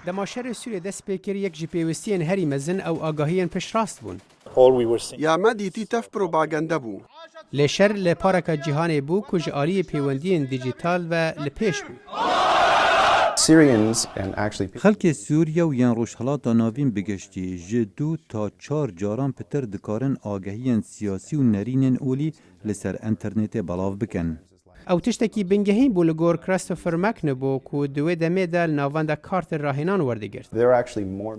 دماشر سوریه دست پیکر یک جی پیوستین هری مزن او آگاهیان پشراست بون. یا دیتی تف پروپاگاندا بو. لشر لپارک جهان بو کج آلی پیوندین دیجیتال و لپیش بو. خلک سوریه و یان روشهلاتا ناوین بگشتی جدو تا 4 جاران پتر دکارن آگاهیان سیاسی و نرینن اولی لسر انترنت بلاو بکن. او تشتکی بنگهین بو لگور کریستوفر مکنبو کو دوی دمه دل ناوانده کارتر راهنان ورده گرد.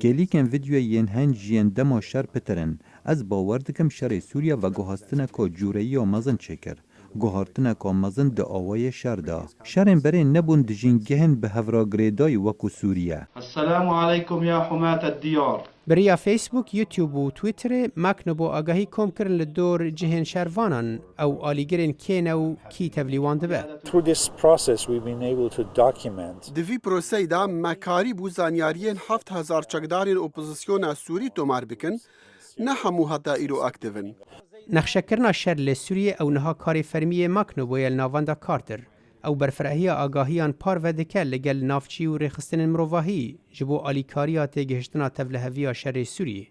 گلیکن ویدیو ین هنجین دما شر پترن از باور دکم شر سوریه و گوهستنه که جورایی و مزن چکر. گوهارتنه که مزن ده آوای شر دا. شرین برای نبون دجین گهن به هفرا گریدای وکو سوریه. السلام علیکم یا حمات الدیار. بریا فیسبوک، یوتیوب و تویتر مکنبو آگاهی کم کرن لدور جهن شروانان او آلیگرین کین او کی تبلیوان دبه. دوی پروسه دا مکاری بو زانیارین 7,000 چکدارین اپوزیسیون سوری تومار بکن نه همو حتا ایرو اکتیون. نخشه کرنا شر لسوریه او نها کاری فرمیه مکنبو یل ناوانده کارتر او برفرهی آگاهیان پار و دکل لگل نافچی و ریخستن مروواهی جبو آلیکاریات گهشتنا تفلهوی شر سوریه.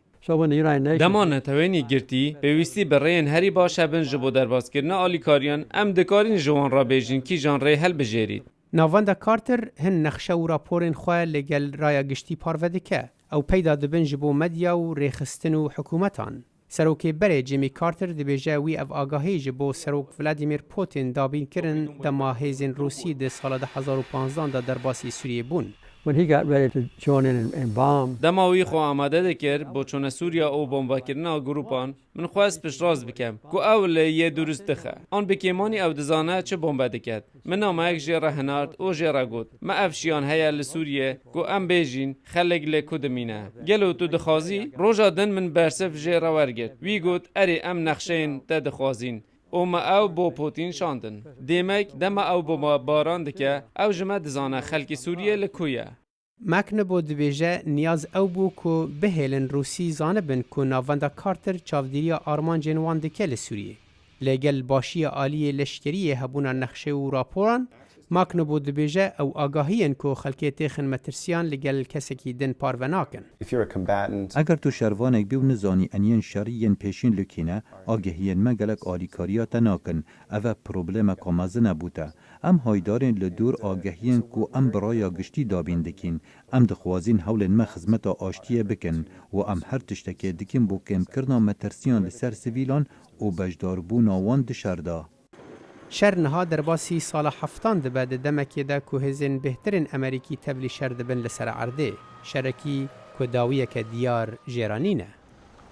دمان توانی گرتی پیوستی برین هری باشه بن جبو درباز کرنا آلیکاریان ام دکارین جوان را بیجین کی جان ری هل بجیرید. ناوانده کارتر هن نخشه و راپورین خواه لگل رای گشتی پار و دکه او پیدا دبن جبو مدیا و ریخستن و حکومتان. سروکی بره جیمی کارتر دبیجه وی او آگاهی جبو سروک ولادیمیر پوتین دابین کرن دما هیزین روسی ده سال 2015 دا در باسی سوریه بون. دماوی خو آماده دکر با چون سوریا او بمبا کرنا گروپان من خواست پشراز بکم کو اول یه درست دخه آن بکیمانی او دزانه چه بمبا دکد من نامه یک جیره هنارد او جیره گود ما افشیان هیا لسوریه کو ام بیجین خلق لکودمینه گلو تو دخوازی روژا دن من برسف جیره ورگرد وی گود اری ام نقشین تا دخوازین او ما او با پوتین شاندن دیمک دم او با باران دکه او جمع دزانه خلق سوریه لکویه مکنبو دبیجه نیاز او بو کو بهلن روسی زانبن کو ناوانده کارتر چاودیری آرمان جنوان دکه لسوریه لگل باشی آلی لشکری هبونا نقشه و راپوران مکنبو دبیجه او آگاهین کو خلقی تیخن مترسیان لگل کسی که دن پاروناکن. اگر تو شروانک بیو نزانی انین شریین پیشین لکینه آگاهین مگلک آلیکاریات ناکن اوه پروبلم کامازه نبوده. ام هایدارین لدور آگاهین کو ام برای گشتی دابین دکین ام دخوازین حولن ما خدمت آشتیه بکن و ام هر تشتکه دکین بو کم کرنا مترسیان لسر سویلان و بجدار بو ناوان دشرده. شر نها در باسی سال 70 دبه دمکی ده که هزین بهترین امریکی تبلی شر دبن لسر عرده شرکی که داویه که دیار جیرانینه.